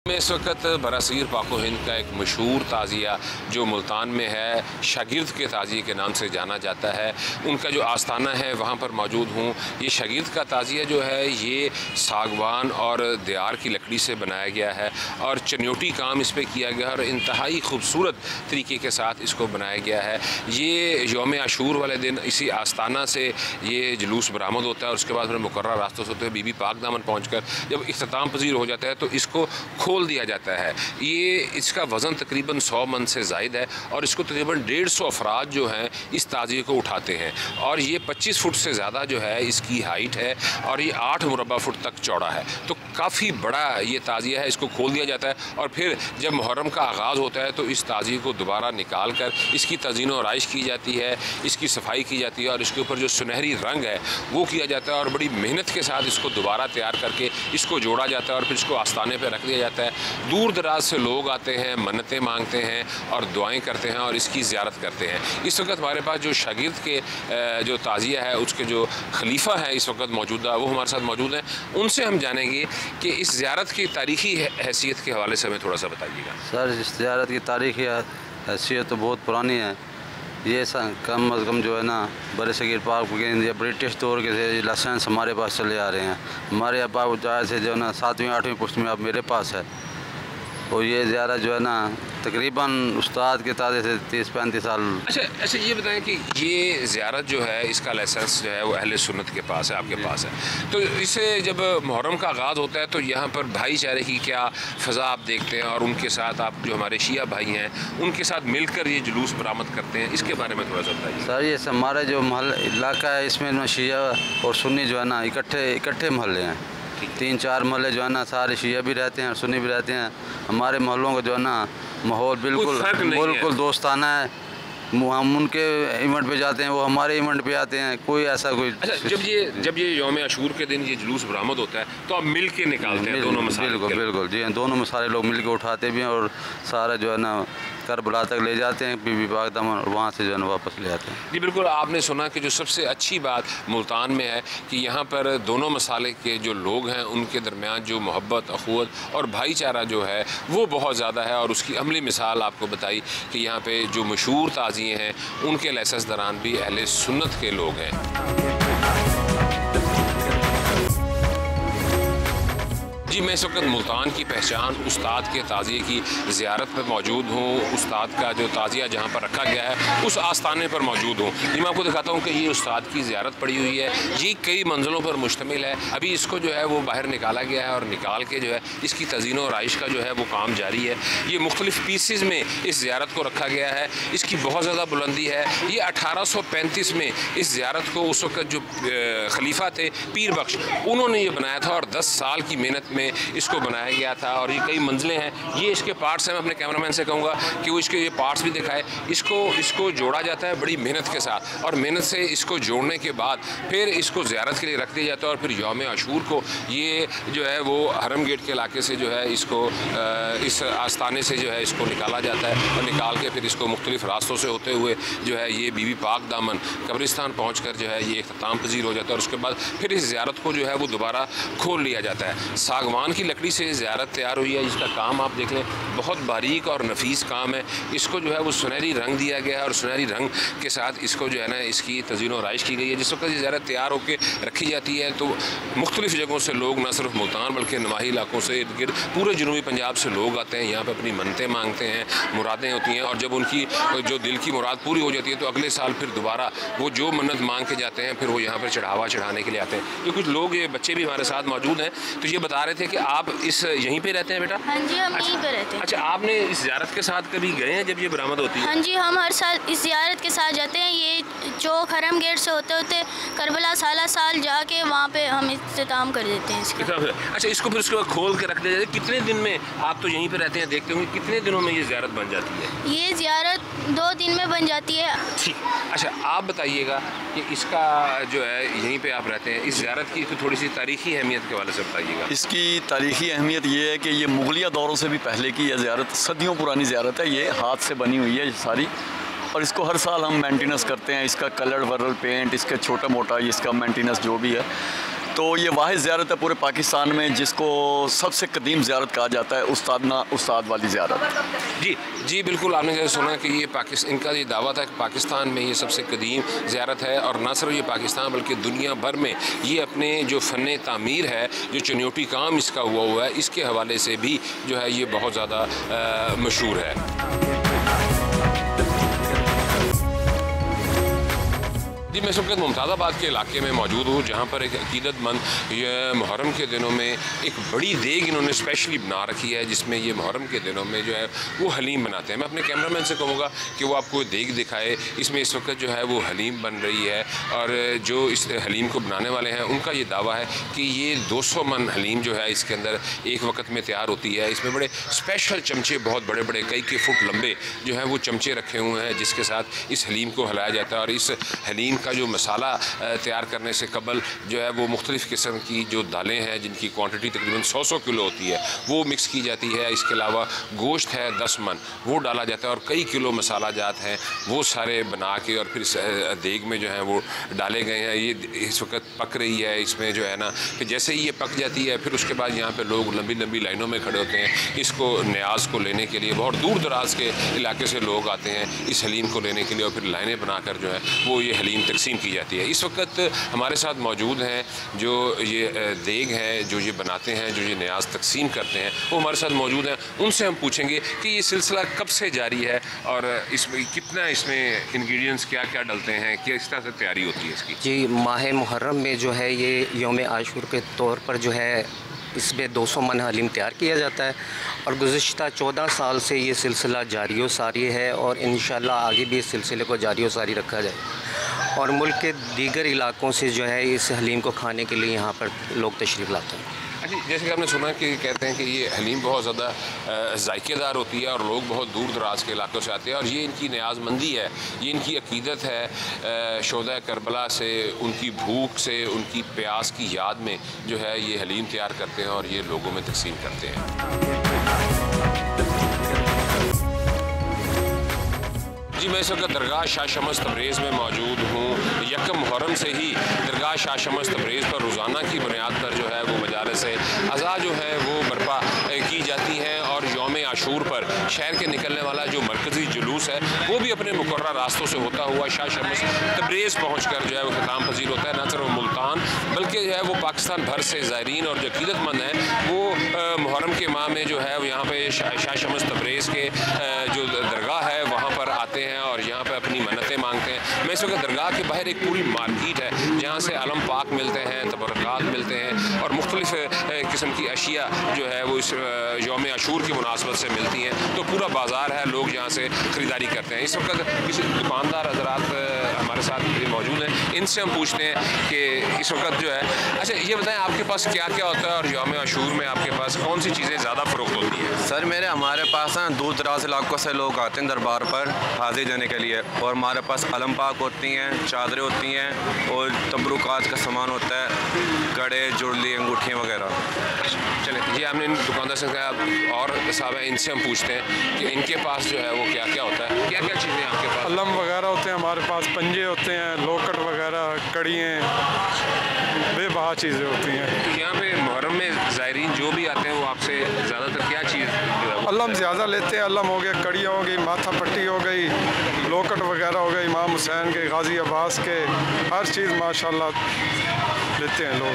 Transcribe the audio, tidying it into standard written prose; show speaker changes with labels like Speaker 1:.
Speaker 1: में इस वक्त बरासीर पाको हिंद का एक मशहूर ताज़िया जो मुल्तान में है, शागिर्द के ताज़िए के नाम से जाना जाता है। उनका जो आस्थाना है वहाँ पर मौजूद हूँ। ये शागिर्द का ताज़िया जो है ये सागवान और दियार की लकड़ी से बनाया गया है और चनियोटी काम इस पर किया गया है और इंतहाई खूबसूरत तरीके के साथ इसको बनाया गया है। ये यौम आशूर वाले दिन इसी आस्थाना से ये जुलूस बरामद होता है और उसके बाद फिर मुकर्रर रास्तों से होते हुए बीबी पाक दामन पहुँच कर जब इख्तिताम पजीर हो जाता है तो इसको खोल दिया जाता है। ये इसका वज़न तकरीबन 100 मन से ज़ायद है और इसको तकरीबन 150 अफराद जो हैं इस ताज़िए को उठाते हैं और ये 25 फुट से ज़्यादा जो है इसकी हाइट है और ये 8 मुरबा फुट तक चौड़ा है। तो काफ़ी बड़ा ये ताज़िया है। इसको खोल दिया जाता है और फिर जब मुहर्रम का आगाज़ होता है तो इस ताज़िए को दोबारा निकाल कर इसकी तज़ीन और आइश की जाती है, इसकी सफाई की जाती है और इसके ऊपर जो सुनहरी रंग है वो किया जाता है और बड़ी मेहनत के साथ इसको दोबारा तैयार करके इसको जोड़ा जाता है और फिर इसको आस्थाने पर रख दिया जाता है। दूर दराज से लोग आते हैं, मन्नतें मांगते हैं और दुआएं करते हैं और इसकी ज़ियारत करते हैं। इस वक्त हमारे पास जो शागिर्द के जो ताज़िया है उसके जो खलीफा है इस वक्त मौजूदा वो हमारे साथ मौजूद हैं। उनसे हम जानेंगे कि इस ज़ियारत की तारीख़ी हैसियत के हवाले से हमें थोड़ा सा बताइएगा।
Speaker 2: सर, इस ज़ियारत की तारीख़ी हैसियत तो बहुत पुरानी है। ये कम अज़ कम जो है ना बरसगीर पाक या ब्रिटिश दौर के से लाइसेंस हमारे पास चले आ रहे हैं। हमारे अब्बा जाए से जो है ना 7वीं 8वीं पुश्त में अब मेरे पास है और ये ज़ियारत जो है ना तकरीबन उस्ताद के ताज़े से 30-35 साल।
Speaker 1: अच्छा ये बताएं कि ये ज़ियारत जो है इसका लाइसेंस जो है वो अहले सुन्नत के पास है, आपके पास है। तो इसे जब मुहर्रम का आगाज़ होता है तो यहाँ पर भाईचारे की क्या फ़ज़ा आप देखते हैं और उनके साथ आप जो हमारे शिया भाई हैं उनके साथ मिलकर ये जुलूस बरामद करते हैं, इसके बारे में थोड़ा सा बताइए।
Speaker 2: सर, ये हमारा जो महल इलाका है इसमें शिया और सुन्नी जो है ना इकट्ठे महल्ले हैं। 3-4 महल्ले जो है ना सारे शिया भी रहते हैं और सुन्नी भी रहते हैं। हमारे महलों का जो है ना माहौल बिल्कुल दोस्ताना है। हम उनके इवेंट पे जाते हैं, वो हमारे इवेंट पे आते हैं। कोई ऐसा कोई
Speaker 1: अच्छा, जब ये यौम आशूर के दिन ये जुलूस बरामद होता है तो आप मिल के निकालते हैं दोनों मसाले?
Speaker 2: बिल्कुल जी, दोनों मसाले लोग मिल के उठाते भी हैं और सारा जो है ना करबला तक ले जाते हैं बीबी पाक दामन और वहाँ से जो है ना वापस ले आते हैं।
Speaker 1: जी बिल्कुल, आपने सुना कि जो सबसे अच्छी बात मुल्तान में है कि यहाँ पर दोनों मसाले के जो लोग हैं उनके दरमियान जो मोहब्बत, अखुवत और भाईचारा जो है वो बहुत ज़्यादा है और उसकी अमली मिसाल आपको बताई कि यहाँ पे जो मशहूर ताज़िए हैं उनके लाइसेंस दरान भी अहले सुन्नत के लोग हैं। जी, मैं इस वक्त मुल्तान की पहचान उस्ताद के ताज़िए की ज़ियारत पर मौजूद हूँ। उस्ताद का जो ताज़िया जहाँ पर रखा गया है उस आस्थाने पर मौजूद हूँ। ये मैं आपको दिखाता हूँ कि ये उस्ताद की ज़ियारत पड़ी हुई है। ये कई मंजिलों पर मुश्तमिल है। अभी इसको जो है वो बाहर निकाला गया है और निकाल के जो है इसकी तज़ीन और आइश का जो है वो काम जारी है। ये मुख्तलिफ़ पीसेस में इस ज़ियारत को रखा गया है। इसकी बहुत ज़्यादा बुलंदी है। ये 1835 में इस ज़ियारत को उस वक्त जो खलीफा थे पीर बख्श उन्होंने ये बनाया था और 10 साल की मेहनत में इसको बनाया गया था और ये कई मंजिलें हैं। ये इसके पार्ट्स हैं। मैं अपने कैमरामैन से कहूँगा कि वो इसके ये पार्ट्स भी दिखाए। इसको जोड़ा जाता है बड़ी मेहनत के साथ और मेहनत से इसको जोड़ने के बाद फिर इसको ज़ियारत के लिए रख दिया जाता है और फिर यौम आशूर को ये जो है वो हरम गेट के इलाके से जो है इसको इस आस्थाने से जो है इसको निकाला जाता है और निकाल के फिर इसको मुख्तलिफ़ रास्तों से होते हुए जो है ये बीबी पाक दामन कब्रिस्तान पहुँच कर जो है ये इख्तिताम पजीर हो जाता है और उसके बाद फिर इस ज़ियारत को जो है वो दोबारा खोल लिया जाता है। सागवान की लकड़ी से ज़ियारत तैयार हुई है। इसका काम आप देख लें, बहुत बारीक और नफीस काम है। इसको जो है वो सुनहरी रंग दिया गया है और सुनहरी रंग के साथ इसको जो है ना इसकी तज़ीन और आइश की गई है। जिस वक्त ये ज़ियारत तैयार होकर रखी जाती है तो मुख्तलिफ़ जगहों से लोग न सिर्फ मुल्तान बल्कि नवाही इलाकों से इर्द गिर्द पूरे जनूबी पंजाब से लोग आते हैं। यहाँ पर अपनी मन्नतें मांगते हैं, मुरादें होती हैं और जब उनकी जो दिल की मुराद पूरी हो जाती है तो अगले साल फिर दोबारा वो जो मन्नत मांग के जाते हैं फिर वो यहाँ पर चढ़ावा चढ़ाने के लिए आते हैं। ये कुछ लोग, ये बच्चे भी हमारे साथ मौजूद हैं। तो ये बता रहे थे कि आप इस यहीं पे रहते हैं बेटा?
Speaker 3: हाँ जी, हम यहीं पे रहते हैं।
Speaker 1: अच्छा, आपने इस ज़ियारत के साथ कभी गए हैं जब ये बरामद होती है?
Speaker 3: हाँ जी, हम हर साल इस ज़ियारत के साथ जाते हैं। ये चौक हरम गेट से होते होते करबला साल जाके वहाँ पे हम इख्तिताम कर देते हैं इसका।
Speaker 1: अच्छा, इसको फिर उसके बाद खोल के रख दिया जाता है। कितने दिन में, आप तो यहीं पे रहते हैं, देखते होंगे, कितने दिनों में ये ज़ियारत बन जाती है?
Speaker 3: ये ज़ियारत 2 दिन में बन जाती है।
Speaker 1: ठीक। अच्छा, आप बताइएगा कि इसका जो है यहीं पे आप रहते हैं, इस ज़ियारत की थोड़ी सी तारीख़ी अहमियत के हवाले से बताइएगा।
Speaker 4: इसकी तारीख़ी अहमियत ये है कि ये मुगलिया दौरों से भी पहले की यह ज़ियारत, सदियों पुरानी ज़ियारत है। ये हाथ से बनी हुई है ये सारी और इसको हर साल हम मेंटेनेंस करते हैं। इसका कलर वर्रल पेंट, इसका छोटा मोटा इसका मेंटेनेंस जो भी है तो ये वाहिद ज़ियारत है पूरे पाकिस्तान में जिसको सबसे कदीम ज़ियारत कहा जाता है, उस्ताद वाली ज़ियारत।
Speaker 1: जी बिल्कुल, आपने जैसे सुना कि ये इनका ये दावा था कि पाकिस्तान में ये सबसे कदीम ज़ियारत है, और न सिर्फ ये पाकिस्तान बल्कि दुनिया भर में ये अपने जो फ़न तामीर है, जो चुनौती काम इसका हुआ है, इसके हवाले से भी जो है ये बहुत ज़्यादा मशहूर है। जी, मैं इस वक्त मुमताज़ाबाद के इलाके में मौजूद हूँ, जहाँ पर एक अकीदतमंद ये मुहर्रम के दिनों में एक बड़ी देग इन्होंने स्पेशली बना रखी है, जिसमें ये मुहर्रम के दिनों में जो है वो हलीम बनाते हैं। मैं अपने कैमरामैन से कहूँगा कि वो आपको देग दिखाए। इसमें इस वक्त जो है वो हलीम बन रही है, और जो इस हलीम को बनाने वाले हैं उनका ये दावा है कि ये 200 मन हलीम जो है इसके अंदर एक वक्त में तैयार होती है। इसमें बड़े स्पेशल चमचे, बहुत बड़े बड़े कई फुट लंबे जो हैं वो चमचे रखे हुए हैं, जिसके साथ इस हलीम को हिलाया जाता है। और इस हलीम का जो मसाला तैयार करने से कबल जो है वो मुख्तलिफ़ किस्म की जो दालें हैं, जिनकी क्वांटिटी तकरीबन 100 किलो होती है, वो मिक्स की जाती है। इसके अलावा गोश्त है 10 मन, वो डाला जाता है, और कई किलो मसाला जात हैं वो सारे बना के और फिर देग में जो है वो डाले गए हैं। ये इस वक्त पक रही है। इसमें जो है ना कि जैसे ही ये पक जाती है, फिर उसके बाद यहाँ पे लोग लंबी लंबी लाइनों में खड़े होते हैं इसको न्याज को लेने के लिए। बहुत दूर दराज के इलाके से लोग आते हैं इस हलीम को लेने के लिए, और फिर लाइनें बनाकर जो है वो ये हलीम तकसीम की जाती है। इस वक्त हमारे साथ मौजूद हैं जो ये देग है, जो ये बनाते हैं, जो ये न्याज तकसीम करते हैं, वो हमारे साथ मौजूद हैं। उनसे हम पूछेंगे कि ये सिलसिला कब से जारी है, और इसमें कितना इसमें इंग्रेडिएंट्स क्या क्या डलते हैं, किस तरह से तैयारी होती है इसकी।
Speaker 5: जी, माह मुहर्रम में जो है ये यौम आशूर के तौर पर जो है इसमें 200 मन हलीम तैयार किया जाता है, और गुज़िश्ता 14 साल से ये सिलसिला जारी व सारी है, और इंशाल्लाह आगे भी इस सिलसिले को जारी व सारी रखा जाए। और मुल्क के दीगर इलाकों से जो है इस हलीम को खाने के लिए यहाँ पर लोग तशरीफ़ लाते हैं।
Speaker 1: अच्छा, जैसे कि आपने सुना कि कहते हैं कि ये हलीम बहुत ज़्यादा जायकेदार होती है, और लोग बहुत दूर दराज के इलाकों से आते हैं, और ये इनकी न्याज़मंदी है, ये इनकी अकीदत है। शोदा करबला से, उनकी भूख से, उनकी प्यास की याद में जो है ये हलीम तैयार करते हैं और ये लोगों में तकसीम करते हैं। जी, मैं इस वक्त दरगाह शाह शमस तबरेज़ में मौजूद हूँ। यकम मुहर्रम से ही दरगाह शाह शमस तबरेज़ पर रोज़ाना की बुनियाद पर जो है वो मजालिस अज़ा जो है वो बर्पा की जाती हैं, और यौम आशूर पर शहर के निकलने वाला जो मरकज़ी जुलूस है वो भी अपने मुकर्रर रास्तों से होता हुआ शाह शमस तबरेज़ पहुँच कर जो है वो ख़िताम पजीर होता है। न सिर्फ मुल्तान बल्कि जो है वो पाकिस्तान भर से ज़ायरीन और जो अक़ीदतमंद हैं वो मुहर्रम के माह में जो है यहाँ पर शाह शमस तबरेज़ के जो दरगाह है वहाँ पर आते हैं और यहाँ पे अपनी मन्नतें मांगते हैं। मैं इस वक्त दरगाह के बाहर एक पूरी मार्केट है जहाँ से अलम पाक मिलते हैं, तबरक़ात मिलते हैं, और मुख्तलिफ़ किस्म की अशिया जो है वो इस यौम आशूर की मुनासबत से मिलती हैं। तो पूरा बाज़ार है, लोग यहाँ से ख़रीदारी करते हैं। इस वक्त किसी दुकानदार हज़रात हमारे साथ मौजूद हैं, इनसे हम पूछते हैं कि इस वक्त जो है, अच्छा ये बताएँ आपके पास क्या क्या होता है, और यौम आशूर में आपके पास कौन सी चीज़ें ज़्यादा फ़रोख्त होती हैं?
Speaker 6: सर हमारे पास ना दूर दराज इलाकों से लोग आते हैं दरबार पर हाजिर देने के लिए, और हमारे पास अलम पाक होती हैं, चादरें होती हैं, और तबरुकात का सामान होता है, कड़े, जुड़ली, अंगूठियाँ वगैरह।
Speaker 1: चले जी, आपने इन दुकानदार से कहा, और साहब है इनसे हम पूछते हैं कि इनके पास जो है वो क्या क्या होता है, क्या क्या चीज़ें आपके पास?
Speaker 7: अलम वगैरह होते हैं हमारे पास, पंजे होते हैं, लोकट वगैरह, कड़ियाँ, बेबहा चीज़ें होती हैं।
Speaker 1: तो यहाँ पे मुहर्रम में ज़ायरीन जो भी आते हैं वो आपसे ज़्यादातर क्या चीज़ जो है?
Speaker 7: अलम ज़्यादा लेते हैं। अलम हो गया, कड़ियाँ हो गई, माथा पट्टी हो गई, लोकट वगैरह हो गई, इमाम हुसैन के, गाजी अब्बास के, हर चीज़ माशाल्लाह लेते हैं लोग।